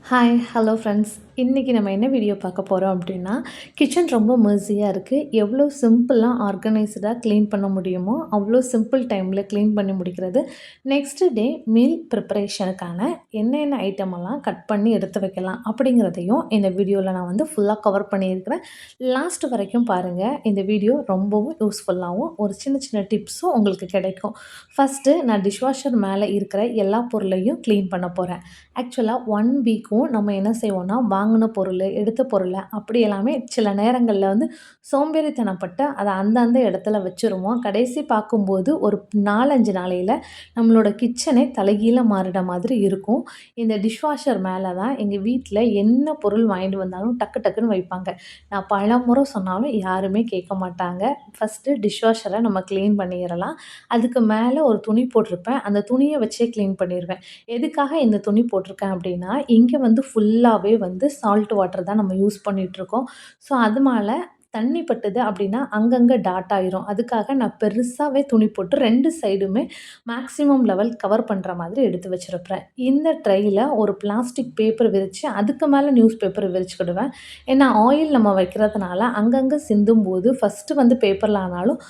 Hi hello friends. இன்றைக்கி நம்ம என்ன வீடியோ பார்க்க போகிறோம் அப்படின்னா, கிச்சன் ரொம்ப மெர்ஸியாக இருக்குது. எவ்வளோ சிம்பிளாக ஆர்கனைஸ்டாக க்ளீன் பண்ண முடியுமோ அவ்வளோ சிம்பிள் டைமில் க்ளீன் பண்ணி முடிக்கிறது. நெக்ஸ்ட்டு டே மீல் ப்ரிப்பரேஷனுக்கான என்னென்ன ஐட்டமெல்லாம் கட் பண்ணி எடுத்து வைக்கலாம் அப்படிங்கிறதையும் இந்த வீடியோவில் நான் வந்து ஃபுல்லாக கவர் பண்ணியிருக்கிறேன். லாஸ்ட் வரைக்கும் பாருங்கள். இந்த வீடியோ ரொம்பவும் யூஸ்ஃபுல்லாகவும் ஒரு சின்ன சின்ன டிப்ஸும் உங்களுக்கு கிடைக்கும். ஃபஸ்ட்டு நான் டிஷ்வாஷர் மேலே இருக்கிற எல்லா பொருளையும் க்ளீன் பண்ண போகிறேன். ஆக்சுவலாக 1 வீக்கும் நம்ம என்ன செய்வோம்னா, வாங்கின பொருள், எடுத்த பொருள அப்படி எல்லாமே சில நேரங்கள்ல வந்து சோம்பேறித்தனப்பட்டு அத அந்தந்த இடத்துல வச்சுருவோம். கடைசி பார்க்கும்போது ஒரு 4, 5 நாளையில நம்மளோட கிச்சனே தலைகீழா மாறின மாதிரி இருக்கும். இந்த டிஷ்வாஷர் மேல தான் எங்க வீட்ல என்ன பொருள் வாங்கிட்டு வந்தாலும் டக்கு டக்குன்னு வைப்பாங்க. நான் பலமுறை சொன்னாலும் யாருமே கேட்க மாட்டாங்க. ஃபஸ்ட்டு டிஷ்வாஷர நம்ம க்ளீன் பண்ணிறலாம். அதுக்கு மேல ஒரு துணி போட்டிருப்பேன். அந்த துணிய வச்சே க்ளீன் பண்ணிருவேன். எதுக்காக இந்த துணி போட்டிருக்கேன் அப்படின்னா, இங்க வந்து ஃபுல்லாவே வந்து சால்ட் வாட்டர் தான் நம்ம யூஸ் பண்ணிட்டுருக்கோம். ஸோ, அதுனால தண்ணி பட்டுது அப்படின்னா, அங்கங்க டாட் ஆயிரும். அதுக்காக நான் பெருசாவே துணி போட்டு 2 சைடுமே மேக்ஸிமம் லெவல் கவர் பண்ற மாதிரி எடுத்து வச்சிருப்பேன். இந்த ட்ரேயில ஒரு பிளாஸ்டிக் பேப்பர் விரிச்சு, அதுக்கு மேல நியூஸ் பேப்பர் விரிச்சுக்கிடுவேன். ஏன்னா, ஆயில் நம்ம வைக்கிறதுனால அங்கங்க சிந்தும்போது ஃபர்ஸ்ட்டு வந்து பேப்பர்ல ஆனாலும்,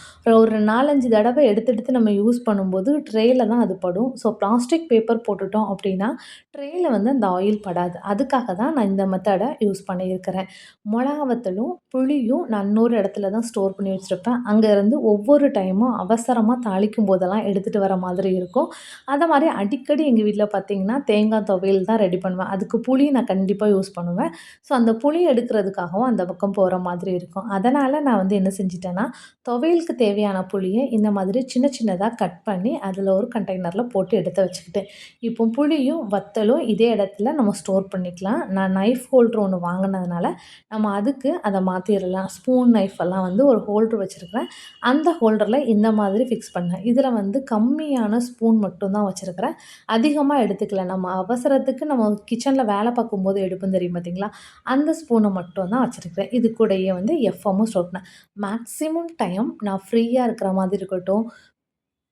ஒரு 4, 5 தடவ எடுத்து எடுத்து நம்ம யூஸ் பண்ணும்போது ட்ரேயில தான் அது படும். ஸோ, பிளாஸ்டிக் பேப்பர் போட்டுட்டோம் அப்படின்னா, ட்ரேயில வந்து அந்த ஆயில் படாது. அதுக்காக தான் நான் இந்த மெத்தட யூஸ் பண்ணியிருக்கிறேன். மொளகா வத்தலும், புளியும் நான் இன்னொரு இடத்துல தான் ஸ்டோர் பண்ணி வச்சிருப்பேன். அங்கேருந்து ஒவ்வொரு டைமும் அவசரமா தாளிக்கும் போதெல்லாம் எடுத்துட்டு வர மாதிரி இருக்கும். அத மாரி அடிக்கடி எங்க வீட்ல பார்த்தீங்கன்னா, தேங்காய் துவையல் தான் ரெடி பண்ணுவேன். அதுக்கு புளி நான் கண்டிப்பா யூஸ் பண்ணுவேன். ஸோ, அந்த புளி எடுக்கிறதுக்காகவும் அந்த பக்கம் போற மாதிரி இருக்கும். அதனால நான் வந்து என்ன செஞ்சுட்டேன்னா, துவையலுக்கு தேவையான புளிய இந்த மாதிரி சின்ன சின்னதா கட் பண்ணி, அதில ஒரு கண்டெய்னர்ல போட்டு எடுத்து வச்சுக்கிட்டேன். இப்போ புளியும், வத்தலும் இதே இடத்துல நம்ம ஸ்டோர் பண்ணிக்கலாம். நான் நைஃப் ஹோல்டர் ஒண்ணு வாங்குனதுனால, நம்ம அதுக்கு அத மாத்திரலாம். ஸ்பூன், நைஃப் எல்லாம் வந்து ஒரு ஹோல்டர் வச்சிருக்கிறேன். அந்த ஹோல்டர்ல இந்த மாதிரி ஃபிக்ஸ் பண்ணேன். இதில வந்து கம்மியான ஸ்பூன் மட்டும் தான் வச்சிருக்கிறேன். அதிகமா எடுத்துக்கல. நம்ம அவசரத்துக்கு நம்ம கிச்சன்ல வேலை பார்க்கும்போது எடுப்போம் தெரியும் பார்த்தீங்களா? அந்த ஸ்பூன மட்டும் தான் வச்சிருக்கிறேன். இது கூடயே வந்து எஃப்எம்மும் ஸ்டோர் பண்ணேன். மேக்ஸிமம் டைம் நான் ஃப்ரீயா இருக்கிற மாதிரி இருக்கட்டும்,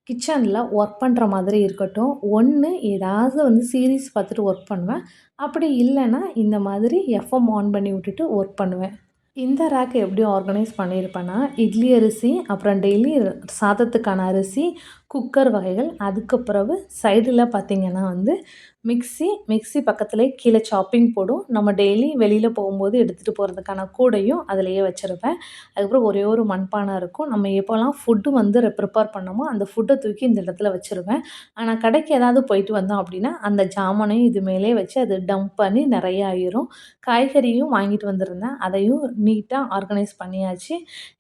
கிச்சன்ல ஒர்க் பண்ற மாதிரி இருக்கட்டும், ஒண்ணு ஏதாவது வந்து சீரிஸ் பார்த்துட்டு ஒர்க் பண்ணுவேன். அப்படி இல்லன்னா, இந்த மாதிரி எஃப்எம் ஆன் பண்ணி விட்டுட்டு ஒர்க் பண்ணுவேன். இந்த ரேக் எப்படி ஆர்கனைஸ் பண்ணியிருப்பேன்னா, இட்லி அரிசி, அப்புறம் டெய்லி சாதத்துக்கான அரிசி, குக்கர் வகைகள், அதுக்கு பிறகு சைடுல பார்த்தீங்கன்னா வந்து மிக்ஸி பக்கத்திலேயே கீழ சாப்பிங் போர்டும், நம்ம டெய்லி வெளியில போகும்போது எடுத்துட்டு போறதுக்கான கூடையும் அதிலேயே வச்சிருப்பேன். அதுக்கப்புறம் ஒரே ஒரு மண்பானை இருக்கும். நம்ம எப்போலாம் ஃபுட்டு வந்து ப்ரிப்பேர் பண்ணோமோ, அந்த ஃபுட்ட தூக்கி இந்த இடத்துல வச்சுருவேன். ஆனா கடைக்கு ஏதாவது போயிட்டு வந்தோம் அப்படின்னா, அந்த ஜாமானையும் இது மேலயே வச்சு அது டம்ப் பண்ணி நெறைய ஆயிரும். காய்கறியும் வாங்கிட்டு வந்திருந்தேன். அதையும் நீட்டா ஆர்கனைஸ் பண்ணியாச்சு.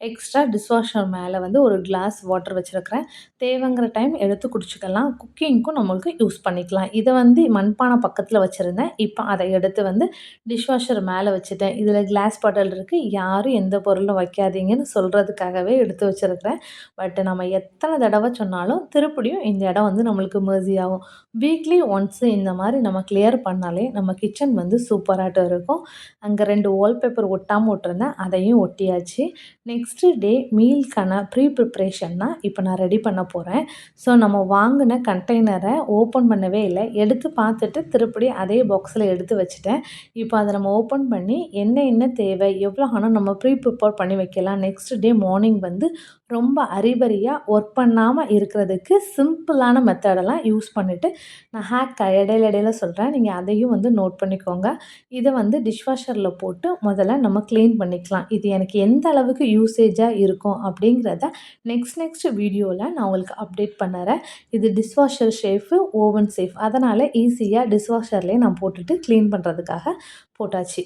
எக்ஸ்ட்ரா டிஷ்வாஷர் மேல வந்து ஒரு கிளாஸ் வாட்டர் வச்சிருக்கிறேன். தேவைங்கிற டைம் எடுத்து குடிச்சுக்கலாம். குக்கிங்க்கும் நம்மளுக்கு யூஸ் பண்ணிக்கலாம். இத வந்து மண்பானை பக்கத்துல வச்சிருந்தேன். இப்ப அத எடுத்து வந்து டிஷ்வாஷர் மேல வச்சுட்டேன். இதுல கிளாஸ் பாட்டில் இருக்கு. யாரும் எந்த பொருளும் வைக்காதீங்கன்னு சொல்றதுக்காகவே எடுத்து வச்சிருக்கிறேன். பட் நம்ம எத்தன தடவ சொன்னாலும் திருப்பியும் இந்த இடம் வந்து நம்மளுக்கு மெர்ஸி ஆகும். வீக்லி ஒன்ஸ் இந்த மாரி நம்ம கிளியர் பண்ணாலே நம்ம கிச்சன் வந்து சூப்பராட்டம் இருக்கும். அங்க 2 வால்பேப்பர் ஒட்டாம விட்டுருந்தேன். அதையும் ஒட்டியாச்சு. நெக்ஸ்ட் டே மீல்க்கான ப்ரிப்பரேஷன் தான் இப்ப நான் ரெடி பண்ண போறேன். ஸோ, நம்ம வாங்குன கண்டெய்னர ஓப்பன் பண்ணவே இல்ல. எடுத்து பார்த்துட்டு திருப்படி அதே பாக்ஸ்ல எடுத்து வச்சுட்டேன். இப்போ அத நம்ம ஓப்பன் பண்ணி என்ன என்ன தேவை? எவ்வளோ ஆனாலும் நம்ம ப்ரிப்பேர் பண்ணி வைக்கலாம். நெக்ஸ்ட் டே மார்னிங் வந்து ரொம்ப அரிபரியா ஒர்க் பண்ணாம இருக்கிறதுக்கு சிம்பிளான மெத்தடெல்லாம் யூஸ் பண்ணிட்டு நான் இடையில இடையில சொல்றேன். நீங்க அதையும் வந்து நோட் பண்ணிக்கோங்க. இத வந்து டிஷ்வாஷர்ல போட்டு முதல்ல நம்ம கிளீன் பண்ணிக்கலாம். இது எனக்கு எந்த அளவுக்கு யூசேஜா இருக்கும் அப்படிங்கிறத நெக்ஸ்ட் வீடியோல நான் உங்களுக்கு அப்டேட் பண்ணறேன். இது டிஷ்வாஷர் சேஃப், ஓவன் சேஃப். அதனால ஈஸியா டிஷ்வாஷர்லயே நான் போட்டுட்டு கிளீன் பண்றதுக்காக போட்டாச்சு.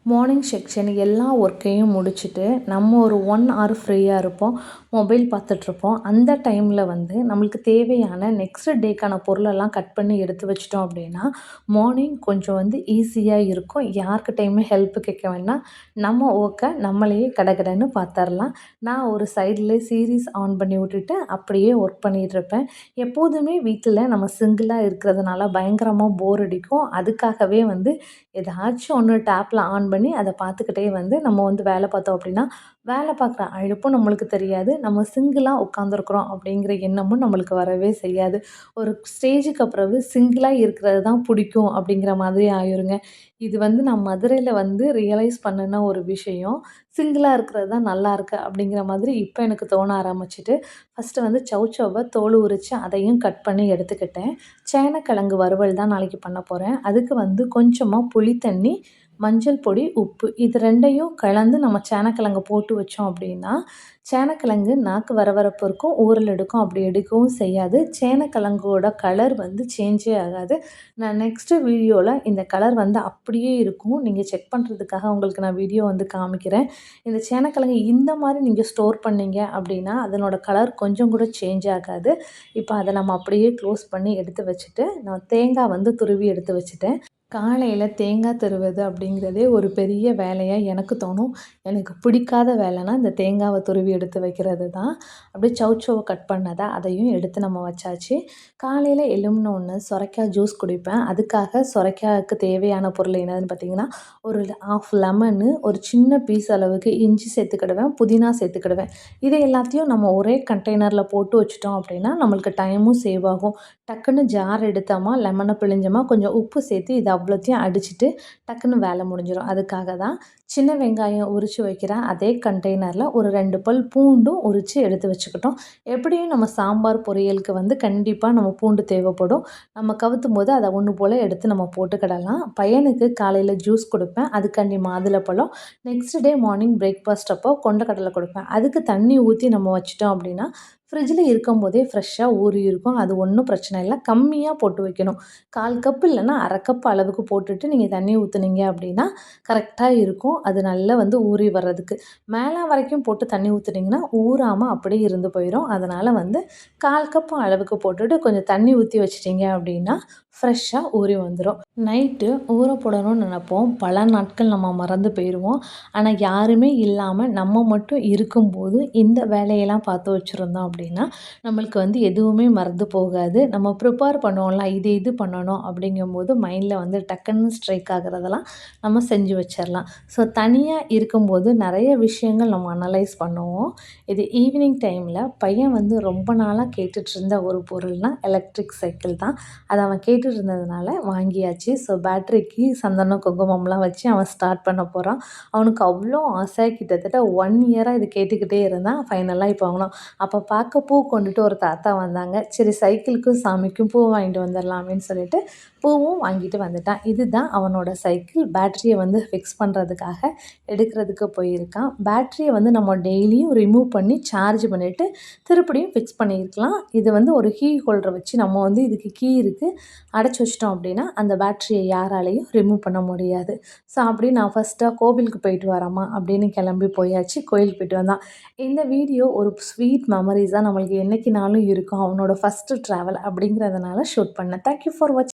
மார்னிங் செக்ஷன் எல்லா ஒர்க்கையும் முடிச்சுட்டு நம்ம ஒரு 1 ஹவர் ஃப்ரீயா இருப்போம். மொபைல் பார்த்துட்ருப்போம். அந்த டைமில் வந்து நம்மளுக்கு தேவையான நெக்ஸ்ட் டேக்கான பொருளெல்லாம் கட் பண்ணி எடுத்து வச்சுட்டோம் அப்படின்னா, மார்னிங் கொஞ்சம் வந்து ஈஸியா இருக்கும். யார்கிட்டயுமே ஹெல்ப் கேட்க வேண்டாம். நம்ம ஒர்க்க நம்மளையே கடகடன்னு பார்த்துரலாம். நான் ஒரு சைட்ல சீரிஸ் ஆன் பண்ணி விட்டுட்டு அப்படியே ஒர்க் பண்ணிட்டுருப்பேன். எப்போதுமே வீட்டில நம்ம சிங்கிளா இருக்கிறதுனால பயங்கரமா போர் அடிக்கும். அதுக்காகவே வந்து ஏதாச்சும் ஒண்ணு டேப்ல ஆன் பண்ணி பண்ணி அதை பார்த்துக்கிட்டே வந்து நம்ம வந்து வேலை பார்த்தோம் அப்படின்னா, வேலை பார்க்குற அலுப்பும் நம்மளுக்கு தெரியாது. நம்ம சிங்கிளா உட்காந்துருக்குறோம் அப்படிங்கிற எண்ணமும் நம்மளுக்கு வரவே செய்யாது. ஒரு ஸ்டேஜுக்கு அப்புறம் சிங்கிளா இருக்கிறது தான் பிடிக்கும் அப்படிங்கிற மாதிரி ஆயிருங்க. இது வந்து நான் மதுரையில வந்து ரியலைஸ் பண்ணுன ஒரு விஷயம். சிங்கிளா இருக்கிறது தான் நல்லாருக்கு அப்படிங்கிற மாதிரி இப்ப எனக்கு தோண ஆரம்பிச்சுட்டு, ஃபர்ஸ்ட்டு வந்து சௌசௌவ தோல் உரிச்சு அதையும் கட் பண்ணி எடுத்துக்கிட்டேன். சேனக்கிழங்கு வறுவல் தான் நாளைக்கு பண்ண போறேன். அதுக்கு வந்து கொஞ்சமா புளி தண்ணி, மஞ்சள் பொடி, உப்பு இது 2யும் கலந்து நம்ம சேனக்கிழங்க போட்டு வச்சோம் அப்படின்னா, சேனக்கிழங்கு நாக்கு வறவறப்பு இருக்கும், ஊறல் எடுக்கும். அப்படி எடுக்கவும் செய்யாது. சேனக்கிழங்கோட கலர் வந்து சேஞ்சே ஆகாது. நான் நெக்ஸ்ட்டு வீடியோல இந்த கலர் வந்து அப்படியே இருக்கும். நீங்க செக் பண்ணுறதுக்காக உங்களுக்கு நான் வீடியோ வந்து காமிக்கிறேன். இந்த சேனக்கிழங்கு இந்த மாரி நீங்க ஸ்டோர் பண்ணீங்க அப்படின்னா, அதனோட கலர் கொஞ்சம் கூட சேஞ்ச் ஆகாது. இப்ப அத நம்ம அப்படியே க்ளோஸ் பண்ணி எடுத்து வச்சுட்டு, நான் தேங்காய் வந்து துருவி எடுத்து வச்சுட்டேன். காலையில தேங்காய் துருவுறது அப்படிங்கிறதே ஒரு பெரிய வேலையா எனக்கு தோணும். எனக்கு பிடிக்காத வேலைன்னா, இந்த தேங்காவ துருவி எடுத்து வைக்கிறது தான். அப்படியே சௌசௌவ கட் பண்ணத அதையும் எடுத்து நம்ம வச்சாச்சு. காலையில எழும்புனோனே சொரைக்காய் ஜூஸ் குடிப்பேன். அதுக்காக சொரைக்காய்க்கு தேவையான பொருள் என்னதுன்னு பார்த்தீங்கன்னா, ஒரு 1/2 லெமனு, ஒரு சின்ன பீஸ் அளவுக்கு இஞ்சி சேர்த்துக்கிடுவேன், புதினா சேர்த்துக்கிடுவேன். இது எல்லாத்தையும் நம்ம ஒரே கண்டெய்னர்ல போட்டு வச்சுட்டோம் அப்படின்னா, நம்மளுக்கு டைமும் சேவ் ஆகும். டக்குன்னு ஜார் எடுத்தோமா, லெமன பிழிஞ்சோமா, கொஞ்சம் உப்பு சேர்த்து இது அவ்வளோத்தையும் அடிச்சுட்டு டக்குன்னு வேலை முடிஞ்சிடும். அதுக்காக தான் சின்ன வெங்காயம் உரித்து வைக்கிறேன். அதே கண்டெய்னரில் ஒரு 2 பல் பூண்டும் உரித்து எடுத்து வச்சுக்கிட்டோம். எப்படியும் நம்ம சாம்பார் பொரியலுக்கு வந்து கண்டிப்பாக நம்ம பூண்டு தேவைப்படும். நம்ம கவுத்தும்போது அதை ஒன்று போல் எடுத்து நம்ம போட்டுக்கிடலாம். பையனுக்கு காலையில் ஜூஸ் கொடுப்பேன். அதுக்காண்டி மாதுளப்பழம். நெக்ஸ்ட் டே மார்னிங் பிரேக்ஃபாஸ்ட் அப்போ கொண்டக்கடலை கொடுப்பேன். அதுக்கு தண்ணி ஊற்றி நம்ம வச்சுட்டோம் அப்படின்னா, ஃப்ரிட்ஜில் இருக்கும்போதே ஃப்ரெஷ்ஷாக ஊறி இருக்கும். அது ஒன்றும் பிரச்சனை இல்லை. கம்மியாக போட்டு வைக்கணும். 1/4 கப் இல்லைன்னா 1/2 கப் அளவுக்கு போட்டுட்டு நீங்கள் தண்ணி ஊற்றுனீங்க அப்படின்னா கரெக்டாக இருக்கும். அது நல்லா வந்து ஊறி வர்றதுக்கு. மேலே வரைக்கும் போட்டு தண்ணி ஊற்றுனீங்கன்னா ஊறாமல் அப்படியே இருந்து போயிடும். அதனால் வந்து 1/4 கப் அளவுக்கு போட்டுட்டு கொஞ்சம் தண்ணி ஊற்றி வச்சிட்டிங்க அப்படின்னா ஃப்ரெஷ்ஷாக ஊறி வந்துடும். நைட்டு ஊற போடணும்னு நினைப்போம். பல நாட்கள் நம்ம மறந்து போயிடுவோம். ஆனால் யாருமே இல்லாமல் நம்ம மட்டும் இருக்கும்போது இந்த வேலையெல்லாம் பார்த்து வச்சுருந்தோம் அப்படின்னா, நம்மளுக்கு வந்து எதுவுமே மறந்து போகாது. நம்ம ப்ரிப்பேர் பண்ணுவோம்ல, இது பண்ணணும் அப்படிங்கும்போது மைண்டில் வந்து டக்குன்னு ஸ்ட்ரைக் ஆகுறதெல்லாம் நம்ம செஞ்சு வச்சிரலாம். ஸோ தனியாக இருக்கும்போது நிறைய விஷயங்கள் நம்ம அனலைஸ் பண்ணுவோம். இது ஈவினிங் டைமில் பையன் வந்து ரொம்ப நாளாக கேட்டுட்ருந்த ஒரு பொருள்னா எலக்ட்ரிக் சைக்கிள் தான். அதை அவன் கேட்டுட்டு இருந்ததுனால வாங்கியாச்சு. ஸோ பேட்டரிக்கு சந்தனம், குங்குமம்லாம் வச்சு அவன் ஸ்டார்ட் பண்ண போகிறான். அவனுக்கு அவ்வளோ ஆசை. கிட்டத்தட்ட 1 இயராக இது கேட்டுக்கிட்டே இருந்தான். ஃபைனலாக இப்போ வாங்கினோம். அப்போ பார்க்க பூ கொண்டுட்டு ஒரு தாத்தா வந்தாங்க. சரி சைக்கிளுக்கும் சாமிக்கும் பூ வாங்கிட்டு வந்துடலாமேன்னு சொல்லிட்டு பூவும் வாங்கிட்டு வந்துட்டான். இதுதான் அவனோட சைக்கிள். பேட்டரியை வந்து ஃபிக்ஸ் பண்ணுறதுக்காக எடுக்கிறதுக்கு போயிருக்கான். பேட்டரியை வந்து நம்ம டெய்லியும் ரிமூவ் பண்ணி சார்ஜ் பண்ணிவிட்டு திருப்பியும் ஃபிக்ஸ் பண்ணியிருக்கலாம். இது வந்து ஒரு கீ ஹோல்டரை வச்சு நம்ம வந்து இதுக்கு கீ இருக்குது, அடைச்சி வச்சிட்டோம் அப்படின்னா அந்த பேட்டரியை யாராலையும் ரிமூவ் பண்ண முடியாது. ஸோ அப்படி நான் ஃபஸ்ட்டாக கோவிலுக்கு போயிட்டு வரேம்மா அப்படின்னு கிளம்பி போயாச்சு. கோயிலுக்கு போயிட்டு வந்தான். இந்த வீடியோ ஒரு ஸ்வீட் மெமரீஸாக நம்மளுக்கு என்றைக்குனாலும் இருக்கும். அவனோட ஃபஸ்ட்டு ட்ராவல் அப்படிங்கிறதுனால ஷூட் பண்ணேன். தேங்க் யூ ஃபார் வாட்சிங்.